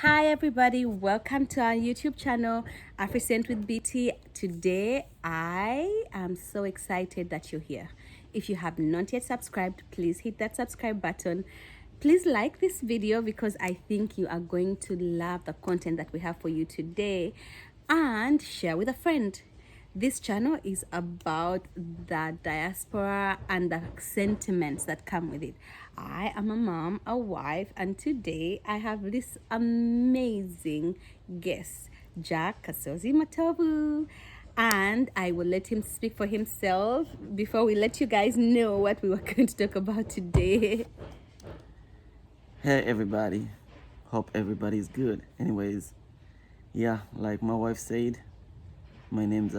Hi everybody, welcome to our YouTube channel, Afrisent with Beatie. Today, I am so excited that you're here. If you have not yet subscribed, please hit that subscribe button. Please like this video because I think you are going to love the content that we have for you today, and share with a friend. This channel is about the diaspora and the sentiments that come with it. I am a mom, a wife, and today I have this amazing guest, Jack Kasozi Matovu. And I will let him speak for himself before we let you guys know what we were going to talk about today. Hey everybody, hope everybody's good. Anyways, yeah, like my wife said, my name's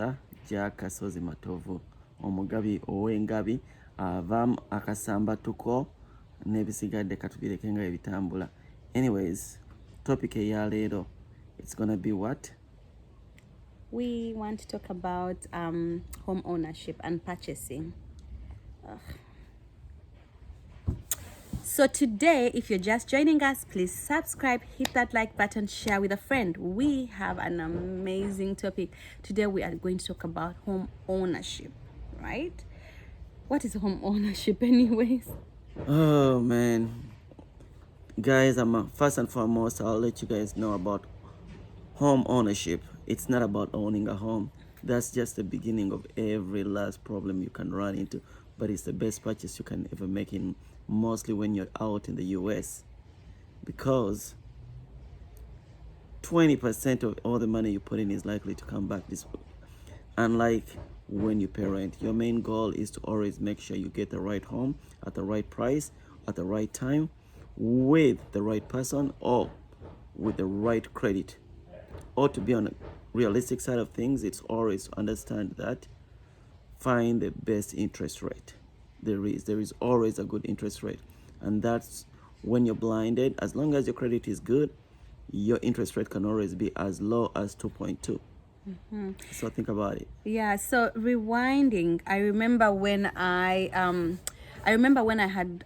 Jack Kasozi Matovu, omugabi owengabi avam akasamba tuko nebisigadde katubireke nga ebitambula. Anyways, topic ya leero, it's gonna be what? We want to talk about home ownership and purchasing. So today, if you're just joining us, please subscribe, hit that like button, share with a friend. We have an amazing topic. Today we are going to talk about home ownership, right? What is home ownership anyways? Oh man, guys, first and foremost, I'll let you guys know about home ownership. It's not about owning a home. That's just the beginning of every last problem you can run into, but it's the best purchase you can ever make, in mostly when you're out in the US, because 20% of all the money you put in is likely to come back this way. Unlike when you pay rent, your main goal is to always make sure you get the right home at the right price at the right time with the right person, or with the right credit. Or to be on a realistic side of things, it's always to understand that find the best interest rate. There is always a good interest rate, and that's when you're blinded. As long as your credit is good, your interest rate can always be as low as 2.2. So think about it. Yeah, so rewinding, I remember when I had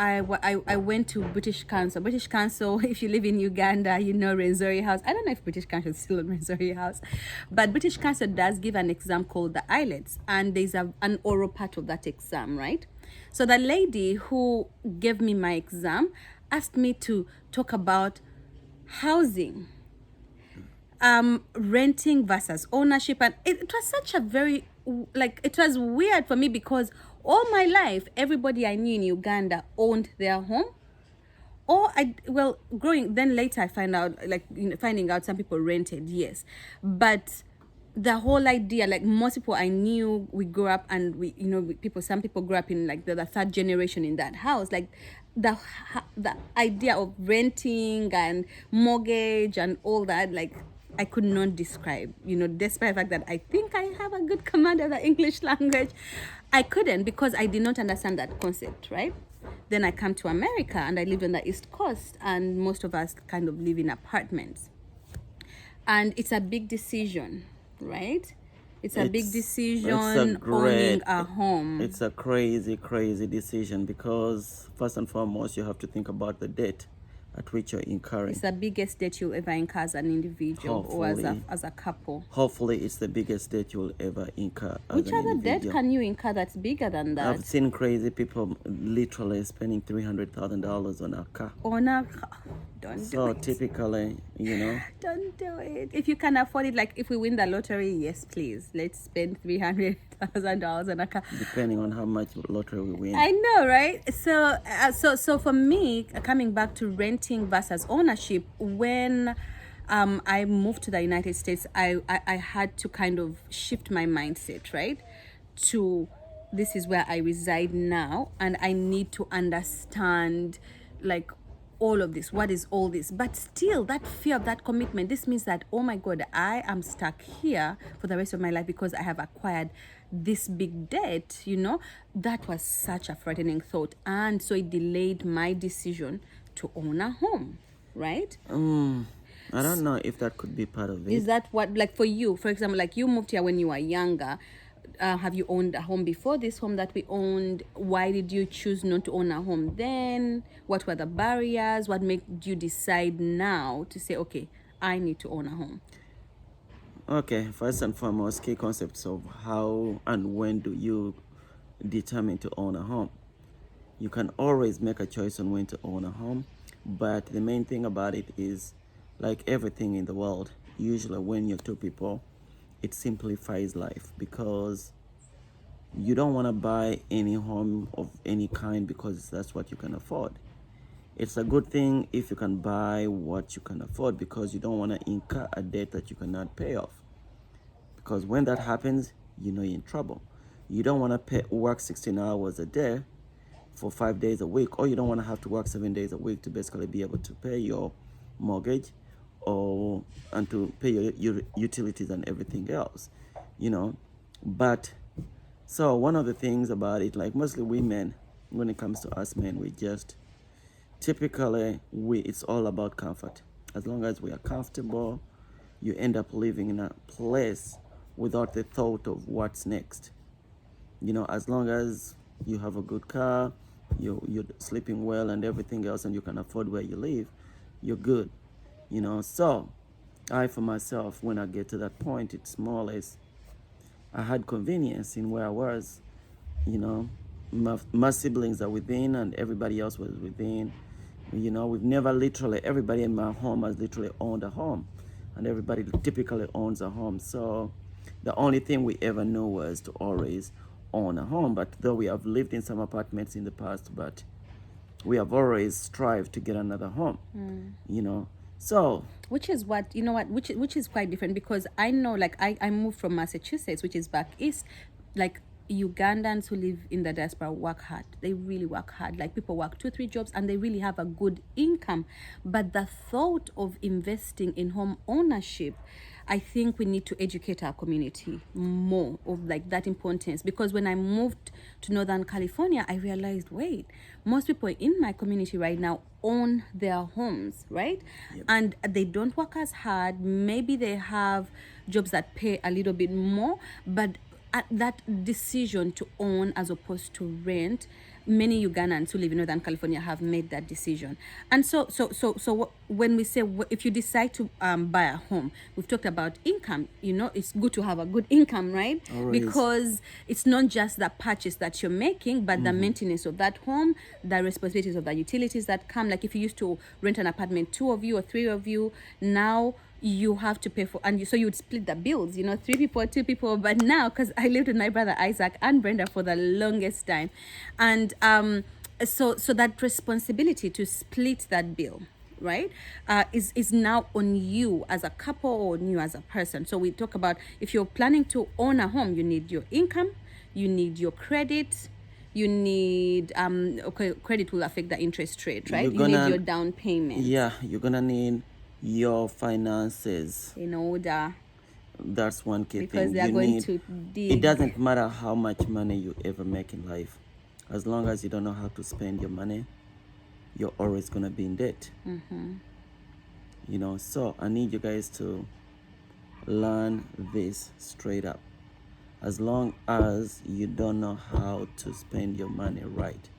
I went to British Council. British Council, if you live in Uganda, you know Renzori House. I don't know if British Council is still in Renzori House, but British Council does give an exam called the IELTS, and there's an oral part of that exam, right? So the lady who gave me my exam asked me to talk about housing, renting versus ownership, and it was such a very, like, it was weird for me because all my life everybody I knew in Uganda owned their home, or growing, then later I find out, like, finding out some people rented, yes, but the whole idea, like, most people I knew, we grew up, and some people grew up in, like, the third generation in that house, like the idea of renting and mortgage and all that, like, I could not describe, despite the fact that I think I have a good command of the English language. I couldn't, because I did not understand that concept, right? Then I come to America and I live on the East Coast, and most of us kind of live in apartments. And it's a big decision, right? It's a big decision owning a home. It's a crazy decision, because first and foremost, you have to think about the debt at which you're incurring. It's the biggest debt you'll ever incur as an individual, Hopefully, or as a couple. Hopefully, it's the biggest debt you'll ever incur as Which an other individual. debt can you incur that's bigger than that? I've seen crazy people literally spending $300,000 on a car. On a don't do So it. typically, Don't do it. If you can afford it, like if we win the lottery, yes, please, let's spend $300,000 on a car. Depending on how much lottery we win. I know, right? So for me, coming back to renting versus ownership, when I moved to the United States, I had to kind of shift my mindset, right? To, this is where I reside now, and I need to understand, like, all of this. What is all this? But still, that fear of that commitment, this means that, oh my God, I am stuck here for the rest of my life because I have acquired this big debt, That was such a frightening thought. And so it delayed my decision to own a home, right? I don't know if that could be part of it. Is that what, like, for you, for example, like, you moved here when you were younger, have you owned a home before this home that we owned? Why did you choose not to own a home then? What were the barriers? What made you decide now to say, okay, I need to own a home? Okay, first and foremost, key concepts of how and when do you determine to own a home. You can always make a choice on when to own a home, but the main thing about it is, like everything in the world, usually when you're two people, it simplifies life, because you don't want to buy any home of any kind because that's what you can afford. It's a good thing if you can buy what you can afford, because you don't want to incur a debt that you cannot pay off. Because when that happens, you know you're in trouble. You don't want to work 16 hours a day for 5 days a week, or you don't want to have to work 7 days a week to basically be able to pay your mortgage or and to pay your utilities and everything else, you know. But so one of the things about it, like mostly women, when it comes to us men, we just typically it's all about comfort. As long as we are comfortable, you end up living in a place without the thought of what's next. You know, as long as you have a good car, you're sleeping well and everything else, and you can afford where you live, you're good. You know, so I for myself, when I get to that point, it's more or less I had convenience in where I was. You know, my siblings are within and everybody else was within. You know, we've never literally, everybody in my home has literally owned a home, and everybody typically owns a home. So the only thing we ever knew was to always own a home. But though we have lived in some apartments in the past, but we have always strived to get another home. You know, so Which is what, you know what, which is quite different, because I know, like, I moved from Massachusetts, which is back east. Like, Ugandans who live in the diaspora work hard. They really work hard. Like, people work 2-3 jobs and they really have a good income. But the thought of investing in home ownership, I think we need to educate our community more of like that importance. Because when I moved to Northern California, I realized, wait, most people in my community right now own their homes, right? Yep. And they don't work as hard. Maybe they have jobs that pay a little bit more, but that decision to own as opposed to rent, many Ugandans who live in Northern California have made that decision. And so when we say, if you decide to buy a home, we've talked about income. You know, it's good to have a good income, right? Always. Because it's not just the purchase that you're making, but the maintenance of that home, the responsibilities of the utilities that come. Like, if you used to rent an apartment, 2 of you or 3 of you, now you have to pay for, and so you would split the bills, you know, 3 people, 2 people. But now, because I lived with my brother Isaac and Brenda for the longest time, and so that responsibility to split that bill, right, is now on you as a couple or on you as a person. So we talk about, if you're planning to own a home, you need your income, you need your credit, you need okay, credit will affect the interest rate, right? You need your down payment. Yeah, you're gonna need your finances In order, that's one key because thing they are you going need. to It dig. doesn't matter how much money you ever make in life, as long as you don't know how to spend your money, you're always gonna be in debt. You know, so I need you guys to learn this straight up. As long as you don't know how to spend your money right,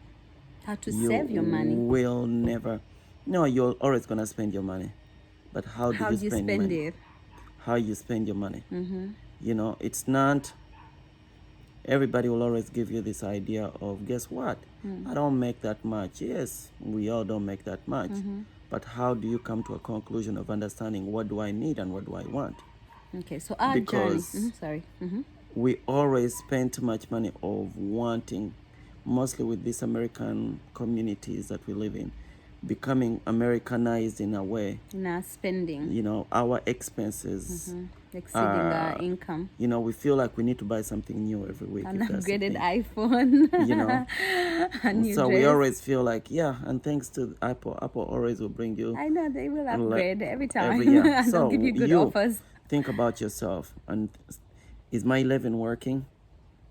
How to you save your money. will never, no, you're always gonna spend your money, but how do How you do you spend spend money? it? How you spend your money. You know, it's not, everybody will always give you this idea of, guess what, I don't make that much. Yes, we all don't make that much, but how do you come to a conclusion of understanding what do I need and what do I want? Okay, so our Because journey. Sorry. we always spend too much money of wanting, mostly with these American communities that we live in, becoming Americanized in a way. Now spending, You know, our expenses exceeding our income. you know, we feel like we need to buy something new every week. An if that's the upgraded thing. iPhone. You know, A new so dress. we always feel like, yeah, and thanks to Apple always will bring you I know they will like, upgrade every time. every year. And they'll So give you good offers. think about yourself, and is my 11 working?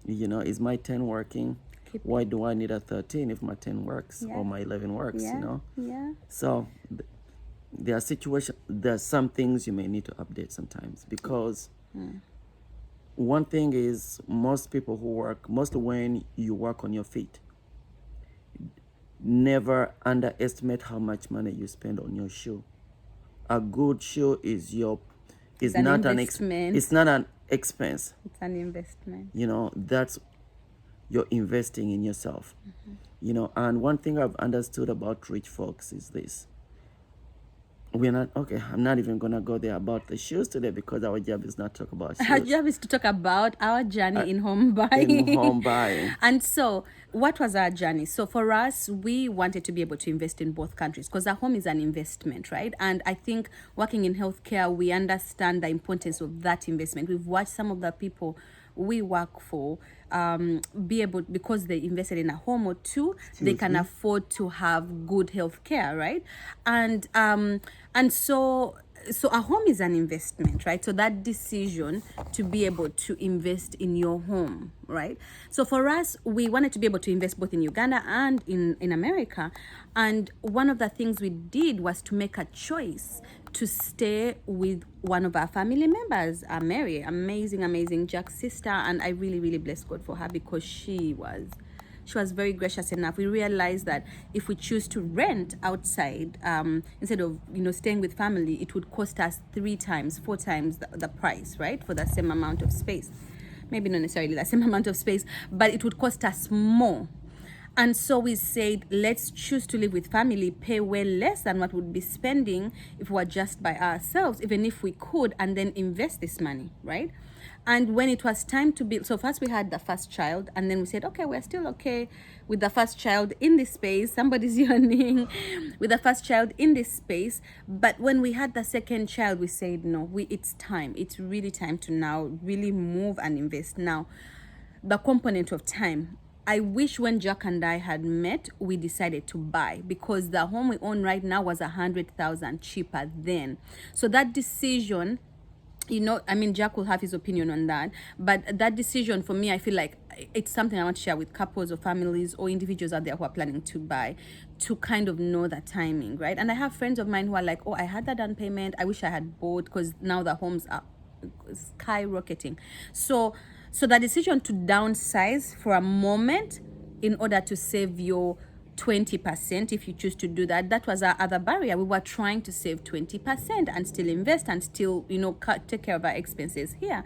You know, is my 10 working? Why do I need a 13 if my 10 works or my 11 works? Yeah. You know, Yeah. so there are situations, there are some things you may need to update sometimes, because one thing is, most people who work, mostly when you work on your feet, never underestimate how much money you spend on your shoe. A good shoe is It's an not investment. it's not an expense. It's an investment. You know, that's, you're investing in yourself. You know, and one thing I've understood about rich folks is this. We're not, okay, I'm not even gonna go there about the shoes today, because our job is not talk about shoes. Our job is to talk about our journey in home buying. In home buying. And so, what was our journey? So, for us, we wanted to be able to invest in both countries because our home is an investment, right? And I think working in healthcare, we understand the importance of that investment. We've watched some of the people we work for be able, because they invested in a home or two, they can afford to have good health care, right? And so a home is an investment, right? So that decision to be able to invest in your home, right? So for us, we wanted to be able to invest both in Uganda and in America. And one of the things we did was to make a choice to stay with one of our family members, Mary, amazing Jack's sister. And I really bless God for her, because she was very gracious enough. We realized that if we choose to rent outside, instead of staying with family, it would cost us 4 times the price, right, for the same amount of space. Maybe not necessarily the same amount of space, but it would cost us more. And so we said, let's choose to live with family, pay way less than what we'd be spending if we were just by ourselves, even if we could, and then invest this money, right? And when it was time to build, so first we had the first child, and then we said, okay, we're still okay with the first child in this space. Somebody's yawning. With the first child in this space. But when we had the second child, we said, no, it's time. It's really time to now really move and invest. Now, the component of time, I wish when Jack and I had met, we decided to buy, because the home we own right now was 100,000 cheaper then. So that decision, Jack will have his opinion on that, but that decision for me, I feel like it's something I want to share with couples or families or individuals out there who are planning to buy, to kind of know the timing, right? And I have friends of mine who are like, oh, I had that down payment, I wish I had bought, because now the homes are skyrocketing. So the decision to downsize for a moment in order to save your 20%, if you choose to do that, that was our other barrier. We were trying to save 20% and still invest and still, take care of our expenses here.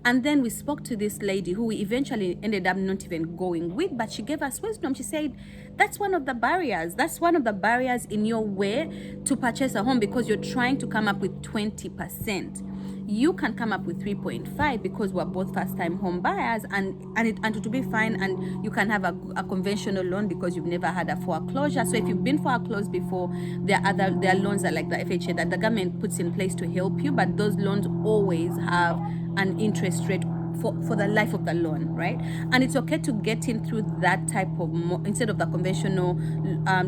And then we spoke to this lady who we eventually ended up not even going with, but she gave us wisdom. She said, that's one of the barriers. That's one of the barriers in your way to purchase a home, because you're trying to come up with 20%. You can come up with 3.5 because we're both first-time home buyers, and it will be fine. And you can have a conventional loan because you've never had a foreclosure. So if you've been foreclosed before, there are loans that, like the FHA, that the government puts in place to help you, but those loans always have an interest rate for the life of the loan, right? And it's okay to get in through that type of instead of the conventional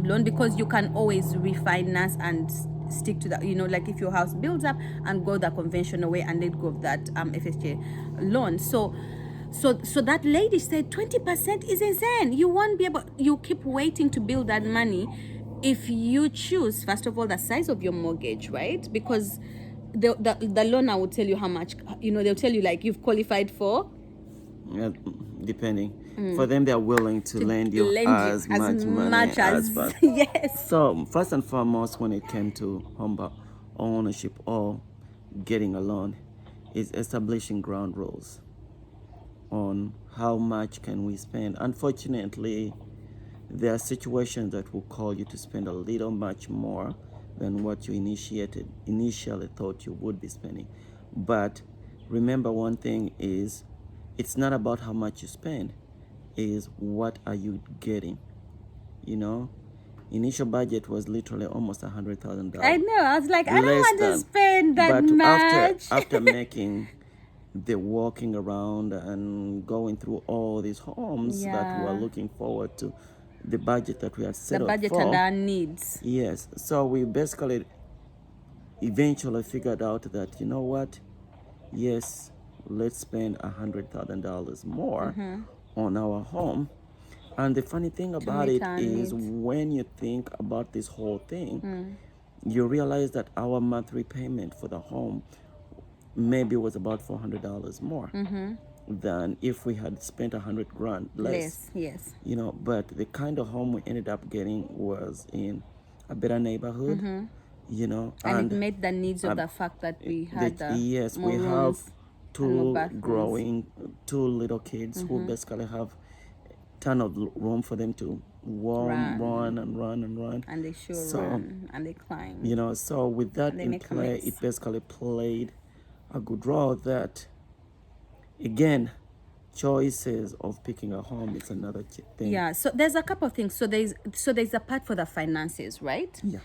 loan, because you can always refinance and stick to that, like if your house builds up, and go the conventional way and let go of that FCHA loan. So that lady said 20% is insane. You won't be able, you keep waiting to build that money if you choose, first of all, the size of your mortgage, right? Because the loaner will tell you how much, they'll tell you like you've qualified for. Yeah, depending. For them, they're willing to lend you as much money as possible. Yes. So first and foremost, when it came to home ownership or getting a loan, is establishing ground rules on how much can we spend. Unfortunately, there are situations that will call you to spend a little much more than what you initially thought you would be spending. But remember, one thing is, it's not about how much you spend, is what are you getting. Initial budget was literally almost $100,000. I know, I was like, I don't want to spend that much. After making the walking around and going through all these homes that we are looking forward to, the budget that we had set up for, the budget and our needs. Yes. So we basically eventually figured out that, you know what? Yes, let's spend $100,000 more on our home. And the funny thing about it is, when you think about this whole thing, you realize that our monthly payment for the home maybe it was about $400 more than if we had spent $100,000 less. Yes. You know, but the kind of home we ended up getting was in a better neighborhood. You know, And it met the needs of the fact that we had yes, more we have rooms and more bathrooms. two little kids who basically have ton of room for them to run, And they sure so, run and they climb. you know, so with that in make a play, mess. it basically played a good role. That again, choices of picking a home is another thing. Yeah, so there's a couple of things. So there's a part for the finances, right? Yeah.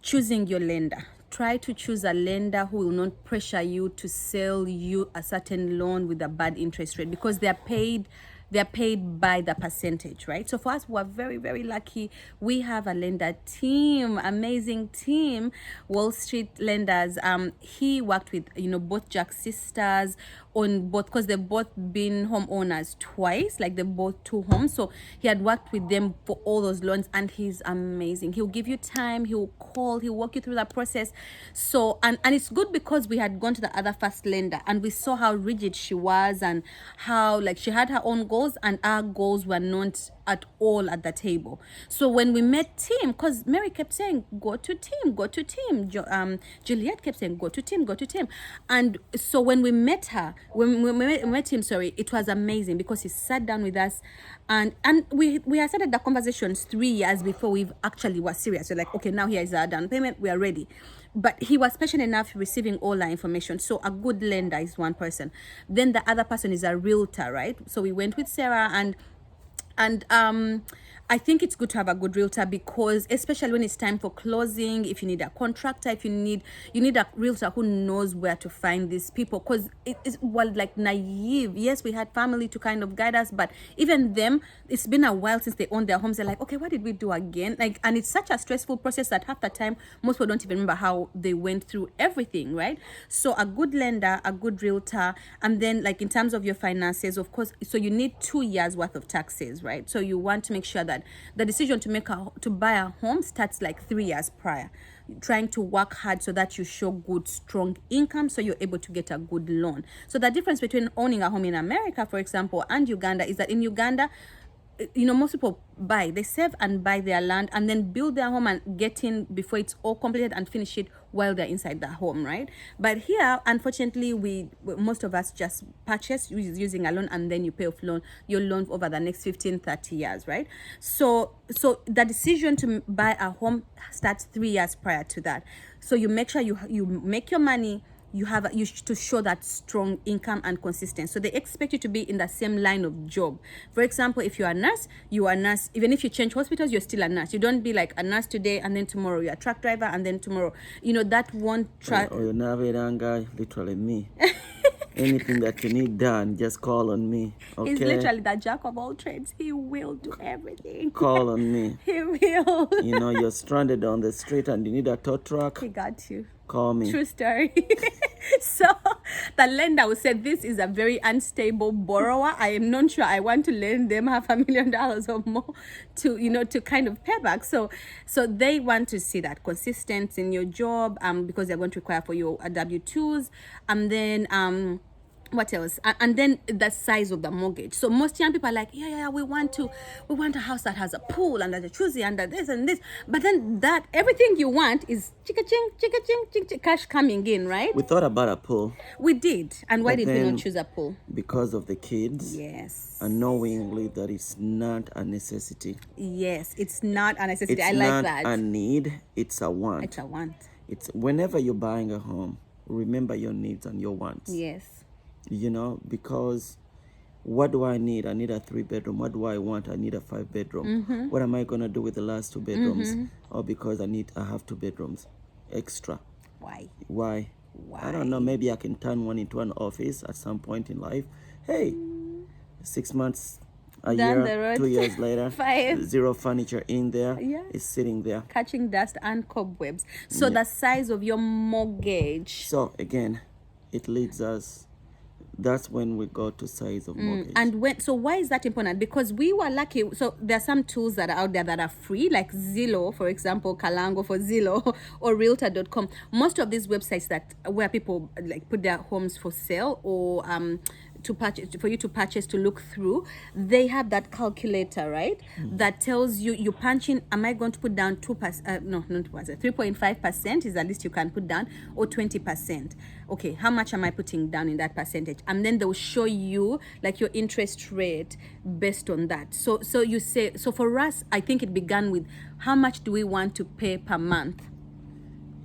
Choosing your lender. Try to choose a lender who will not pressure you to sell you a certain loan with a bad interest rate, because they're paid by the percentage, right? So for us, we're very, very lucky. We have a lender team, amazing team, Wall Street lenders. He worked with, both Jack's sisters on both, because they've both been homeowners twice, like they bought 2 homes. So he had worked with them for all those loans, and he's amazing. He'll give you time, he'll call, he'll walk you through the process. So and it's good because we had gone to the other first lender and we saw how rigid she was, and how like she had her own goals and our goals were not at all at the table. So when we met Tim, because Mary kept saying go to Tim, Juliet kept saying go to Tim, and so when we met him, sorry, it was amazing because he sat down with us, and we had started the conversations 3 years before we actually were serious. We're like, okay, now here is our down payment, we are ready. But he was patient enough receiving all our information. So a good lender is one person. Then the other person is a realtor, right? So we went with Sarah, and I think it's good to have a good realtor, because especially when it's time for closing, if you need a contractor, if you need a realtor who knows where to find these people, because it is, well, like naive. Yes, we had family to kind of guide us, but even them, it's been a while since they owned their homes. They're like, okay, what did we do again? Like, and it's such a stressful process that half the time most people don't even remember how they went through everything, right? So a good lender, a good realtor, and then like in terms of your finances, of course, so you need 2 years worth of taxes, right? So you want to make sure that the decision to buy a home starts like 3 years prior, trying to work hard so that you show good, strong income, so you're able to get a good loan. So the difference between owning a home in America, for example, and Uganda is that in Uganda, most people they save and buy their land and then build their home and get in before it's all completed and finish it while they're inside the home, right? But here, unfortunately, most of us just purchase using a loan, and then you pay off your loan over the next 15-30 years, right? So the decision to buy a home starts 3 years prior to that. So you make sure you make your money, you to show that strong income and consistency. So they expect you to be in the same line of job. For example, if you are a nurse, you are a nurse. Even if you change hospitals, you're still a nurse. You don't be like a nurse today and then tomorrow you're a truck driver, and then tomorrow, that won't try. Or you're guy, literally me. Anything that you need done, just call on me. Okay? He's literally the jack of all trades. He will do everything. Call on me. He will. You're stranded on the street and you need a tow truck. He got you. Call me. True story. So the lender will say, this is a very unstable borrower. I am not sure I want to lend them $500,000 or more to kind of pay back. So they want to see that consistency in your job, because they're going to require for your W-2s, and then what else? And then the size of the mortgage. So most young people are like, yeah, we want a house that has a pool and a jacuzzi and this and this. But then that everything you want is ching, cash coming in, right? We thought about a pool. We did. And why did we not choose a pool? Because of the kids. Yes. Unknowingly that it's not a necessity. Yes, it's not a necessity. It's I like that. It's not a need, it's a want. It's a want. It's whenever you're buying a home, remember your needs and your wants. Yes. Because what do I need? I need a 3-bedroom. What do I want? I need a 5-bedroom. What am I gonna do with the last 2 bedrooms? Or because I have 2 bedrooms extra. Why? I don't know. Maybe I can turn one into an office at some point in life. Hey, 6 months, a Down year, the road. 2 years later, 5. zero furniture in there. Yeah. It's sitting there. Catching dust and cobwebs. So the size of your mortgage. So again, it leads us That's when we go to size of mortgage. And why is that important? Because we were lucky. So there are some tools that are out there that are free, like Zillow, for example, Kalango for Zillow, or Realtor.com. Most of these websites where people like put their homes for sale or to purchase, for you to purchase, to look through, they have that calculator, right? That tells you punch in, am I going to put down 2%, no, not 2%, 3.5% is the least you can put down, or 20%. Okay, how much am I putting down in that percentage? And then they'll show you like your interest rate based on that. So you say, so for us, I think it began with how much do we want to pay per month?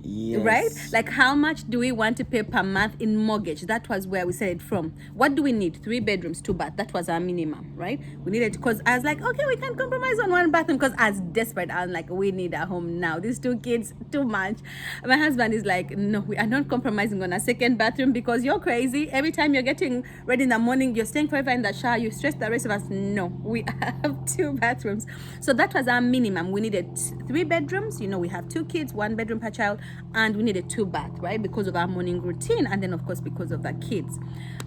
Yes. Right? Like, how much do we want to pay per month in mortgage? That was where we said it from. What do we need? 3 bedrooms, 2 baths. That was our minimum, right? We needed, because I was like, okay, we can compromise on 1 bathroom, because I was desperate. I was like, we need a home now. These 2 kids, too much. My husband is like, no, we are not compromising on a 2nd bathroom because you're crazy. Every time you're getting ready in the morning, you're staying forever in the shower, you stress the rest of us. No, we have 2 bathrooms. So that was our minimum. We needed 3 bedrooms. We have 2 kids, 1 bedroom per child, and we needed 2 baths, right? Because of our morning routine, and then of course because of the kids.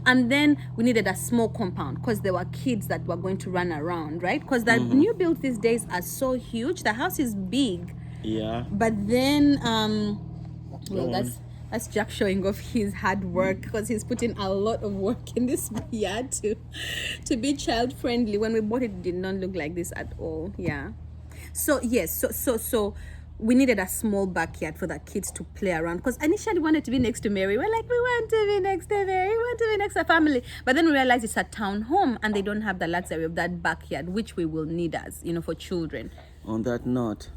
And then we needed a small compound because there were kids that were going to run around, right? Because the new builds these days are so huge. The house is big. Yeah. But then that's Jack showing off his hard work, because he's putting a lot of work in this yard to be child friendly. When we bought it, it did not look like this at all. Yeah. So yes, so we needed a small backyard for the kids to play around, because initially we wanted to be next to Mary. We're like, we want to be next to Mary, we want to be next to family. But then we realized it's a town home and they don't have the luxury of that backyard, which we will need as, for children. On that note,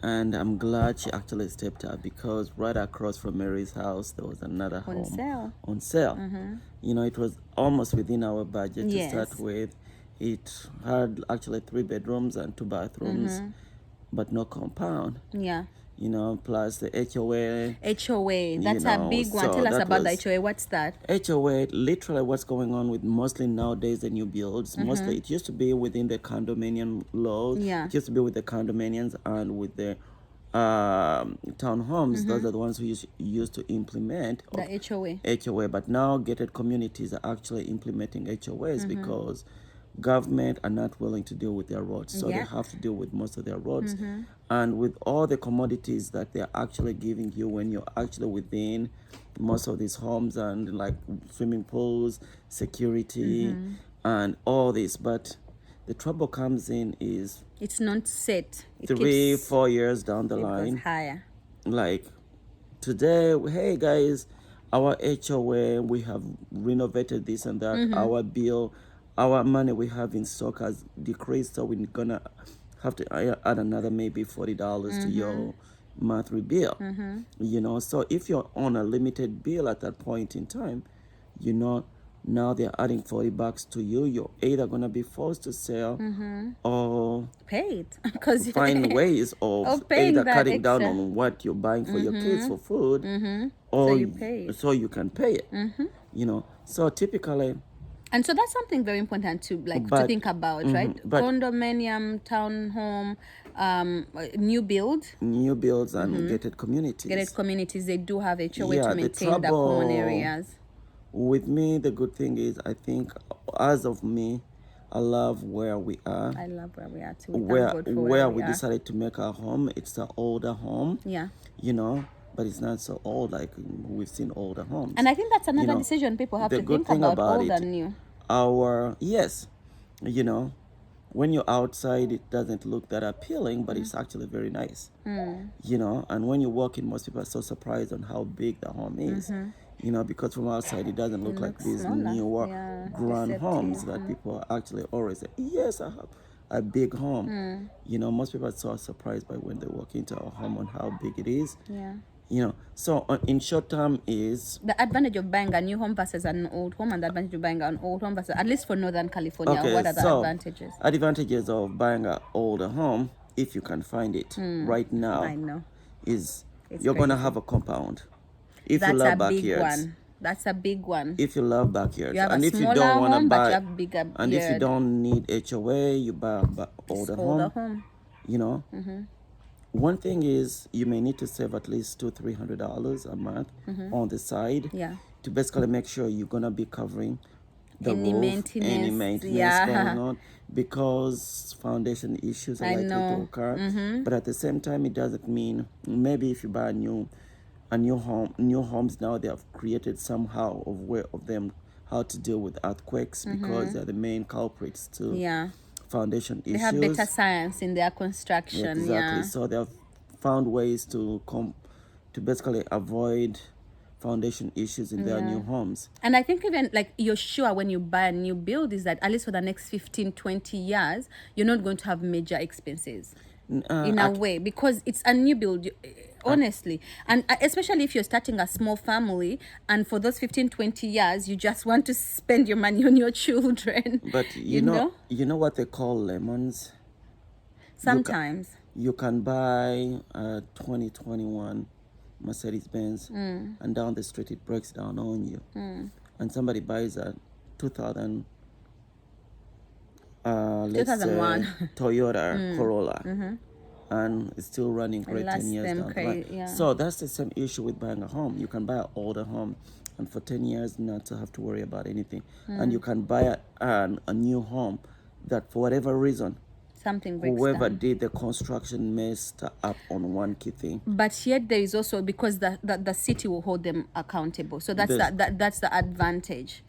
and I'm glad she actually stepped up, because right across from Mary's house there was another home on sale. It was almost within our budget to start with. It had actually 3 bedrooms and 2 bathrooms, but no compound. Yeah. Plus the HOA. HOA, that's a big one. Tell us about the HOA. What's that? HOA, literally what's going on with mostly nowadays the new builds. Mostly it used to be within the condominium laws. Yeah. It used to be with the condominiums and with the townhomes. Those are the ones who used to implement the HOA. But now gated communities are actually implementing HOAs because government are not willing to deal with their roads, so they have to deal with most of their roads. And with all the commodities that they're actually giving you when you're actually within most of these homes, and like swimming pools, security, and all this, but the trouble comes in is it's not set. 3-4 years down the line, it goes higher. Like today, hey guys, our HOA, we have renovated this and that, our bill, our money we have in stock has decreased, so we're gonna have to add another maybe $40 to your monthly bill. So if you're on a limited bill at that point in time, now they're adding $40 to you. You're either gonna be forced to sell or pay it, because find ways of either cutting down on what you're buying for your kids for food, or so you can pay it. So typically. And so that's something very important to think about, right? Condominium, townhome, new builds and gated communities. Gated communities, they do have HOA to maintain the common areas. With me, the good thing is, I think, as of me, I love where we are. I love where we are too. Where we decided to make our home. It's an older home. Yeah. But it's not so old like we've seen older homes. And I think that's another decision people have to think about old and new. When you're outside, it doesn't look that appealing, but it's actually very nice. And when you walk in, most people are so surprised on how big the home is. Because from outside, it doesn't look like these newer grand homes that people actually always say, yes, I have a big home. Most people are so surprised by when they walk into our home on how big it is. So in short term is the advantage of buying a new home versus an old home, and the advantage of buying an old home versus, at least for Northern California, what are the advantages? Advantages of buying an older home, if you can find it right now, I know, is you're gonna have a compound. If that's you love a big backyards. one. That's a big one. If you love backyards, you have and a if you smaller don't want to home, buy, but you have bigger and if you don't need HOA, you buy an older home. one thing is you may need to save at least $200-300 a month on the side Yeah. to basically make sure you're gonna be covering the Any roof, any maintenance, maintenance yeah. going on, because foundation issues are I likely to know. occur. But at the same time, it doesn't mean maybe if you buy a new home, new homes now, they have created somehow of way of them how to deal with earthquakes because they're the main culprits to Yeah. foundation They issues. have better science in their construction. Exactly. Yeah. So they have found ways to basically avoid foundation issues in their new homes. And I think even like you're sure when you buy a new build is that at least for the next 15-20 years, you're not going to have major expenses in a way because it's a new build. Honestly, and especially if you're starting a small family and for those 15-20 years you just want to spend your money on your children, But you know what they call lemons? Sometimes You can buy a 2021 Mercedes-Benz and down the street it breaks down on you. And somebody buys a 2000 let's 2001 say Toyota Corolla and it's still running great 10 years down the line. yeah. So that's the same issue with buying a home. You can buy an older home and for 10 years not to have to worry about anything. And you can buy a new home that for whatever reason something breaks whoever down. did the construction messed up on one key thing. But yet there is also because the city will hold them accountable. So that's that's the advantage.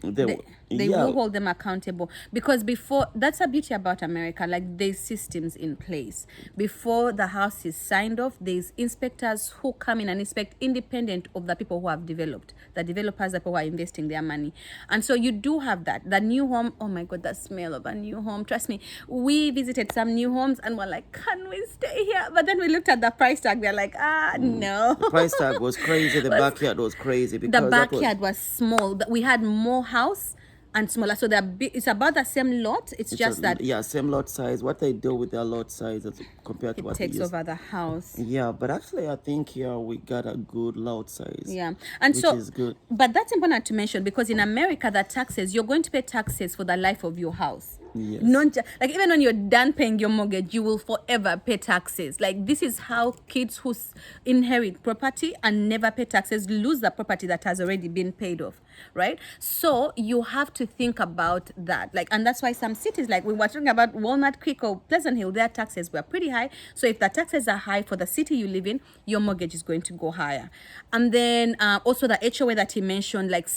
They will hold them accountable because before, that's the beauty about America. Like there's systems in place before the house is signed off. There's inspectors who come in and inspect independent of the people who have developed, the developers, the people who are investing their money. And so you do have that. The new home. Oh my God, the smell of a new home. Trust me, we visited some new homes and we're like, can we stay here? But then we looked at the price tag. We're like, no. The price tag was crazy. The backyard was crazy because the backyard was small. We had more house and smaller, so it's about the same lot. It's just that same lot size. What they do with their lot size compared to what takes they use. over the house. Yeah, but actually I think here we got a good lot size. Yeah, and which so is good. But that's important to mention because in America, the taxes, you're going to pay taxes for the life of your house. Yes. Not like even when you're done paying your mortgage, you will forever pay taxes. Like this is how kids who inherit property and never pay taxes lose the property that has already been paid off, right? So you have to think about that. Like, and that's why some cities, like we were talking about Walnut Creek or Pleasant Hill, their taxes were pretty high. So if the taxes are high for the city you live in, your mortgage is going to go higher. And then also the HOA that he mentioned, like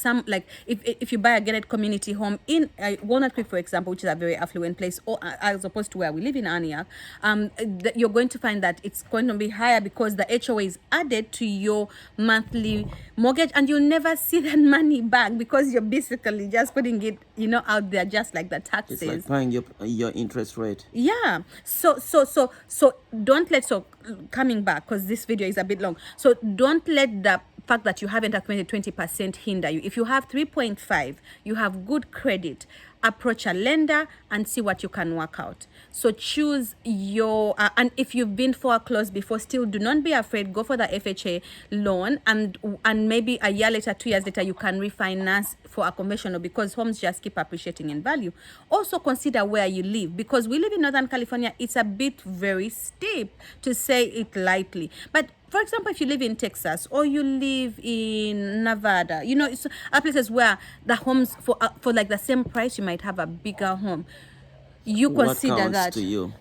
if you buy a gated community home in Walnut Creek, for example, which is a very affluent place, or as opposed to where we live in Aniak, you're going to find that it's going to be higher because the HOA is added to your monthly mortgage, and you'll never see that money back because you're basically just putting it, out there, just like the taxes. It's like paying your interest rate. Yeah. So don't let coming back because this video is a bit long. So don't let the fact that you haven't accumulated 20% hinder you. If you have 3.5, you have good credit, approach a lender and see what you can work out. So choose your and if you've been foreclosed before, still do not be afraid. Go for the FHA loan, and maybe a year later, 2 years later, you can refinance for a conventional because homes just keep appreciating in value. Also consider where you live because we live in Northern California. It's a bit very steep, to say it lightly. But for example, if you live in Texas or you live in Nevada, it's places where the homes for like the same price, you might have a bigger home. You consider what counts that to you?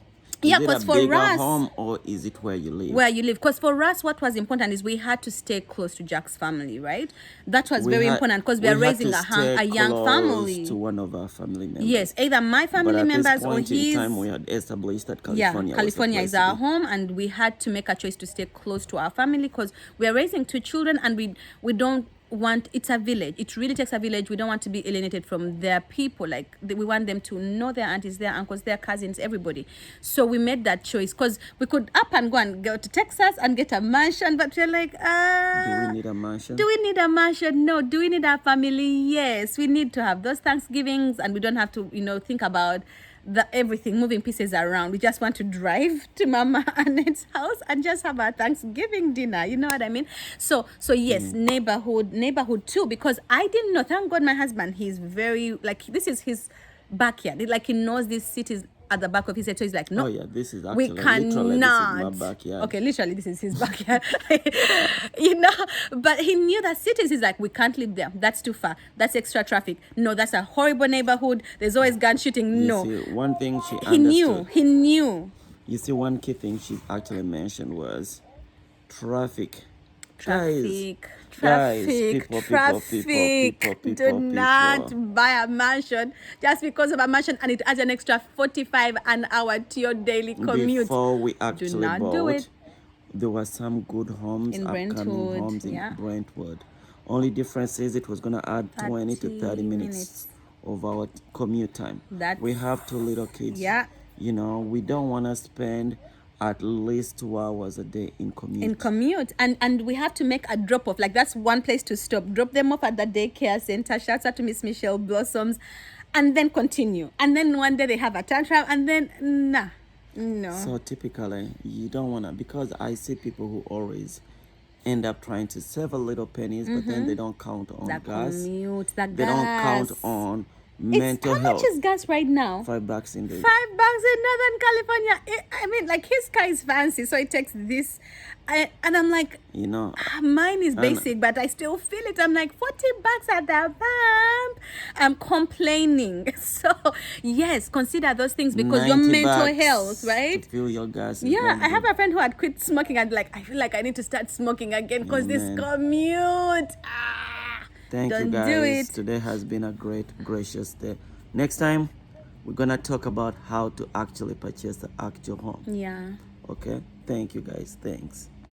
Yeah, is it because a for bigger us, home or is it where you live? Where you live. Because for us, what was important is we had to stay close to Jack's family, right? That was very important because we are raising a young family. To one of our family members. Yes, either my family members or his. But at this point in time, we had established that California. Yeah, California is our home, and we had to make a choice to stay close to our family because we are raising 2 children, and we don't want, it's a village. It really takes a village. We don't want to be alienated from their people. Like we want them to know their aunties, their uncles, their cousins, everybody. So we made that choice because we could up and go and go to Texas and get a mansion, but we're like, do we need a mansion? Do we need a mansion? No. Do we need a family? Yes. We need to have those Thanksgivings, and we don't have to, think about everything, moving pieces around. We just want to drive to Mama Annette's house and just have our Thanksgiving dinner. You know what I mean? So yes, neighborhood too, because I didn't know. Thank God my husband, he's very, like, this is his backyard. Like, he knows these cities at the back of his head. So he's like, no. Oh yeah, this is We actually literally cannot. this is my backyard. Okay, literally, this is his backyard. You know, but he knew that cities. He's like, we can't live there. That's too far. That's extra traffic. No, that's a horrible neighborhood. There's always gun shooting. No. You see, one thing she He knew. He knew. You see, one key thing she actually mentioned was traffic. Traffic. Guys, Traffic. Do not buy a mansion just because of a mansion and it adds an extra 45 an hour to your daily commute. Before we actually do not do bought, it. there were some good homes, In upcoming Brentwood, homes in yeah. Brentwood. Only difference is it was going to add 20 to 30 minutes of our commute time. We have 2 little kids. Yeah. You know, we don't want to spend at least 2 hours a day in commute. And we have to make a drop off. Like, that's one place to stop. Drop them off at the daycare center. Shout out to Miss Michelle Blossoms. And then continue. And then one day they have a tantrum. And then, no. So typically, you don't want to, because I see people who always end up trying to save a little pennies, but then they don't count on gas. They don't count on mental health. How much is gas right now? $5 in the $5 in Northern California. I mean, like, his car is fancy, so it takes this. And I'm like, you know, mine is basic, but I still feel it. I'm like, $40 at the pump. I'm complaining. So yes, consider those things because your mental health, right? To fill your gas. Yeah, I have a friend who had quit smoking and like, I feel like I need to start smoking again because this commute. Thank you guys. Today has been a great, gracious day. Next time, we're gonna talk about how to actually purchase the actual home. Yeah. Okay. Thank you guys. Thanks.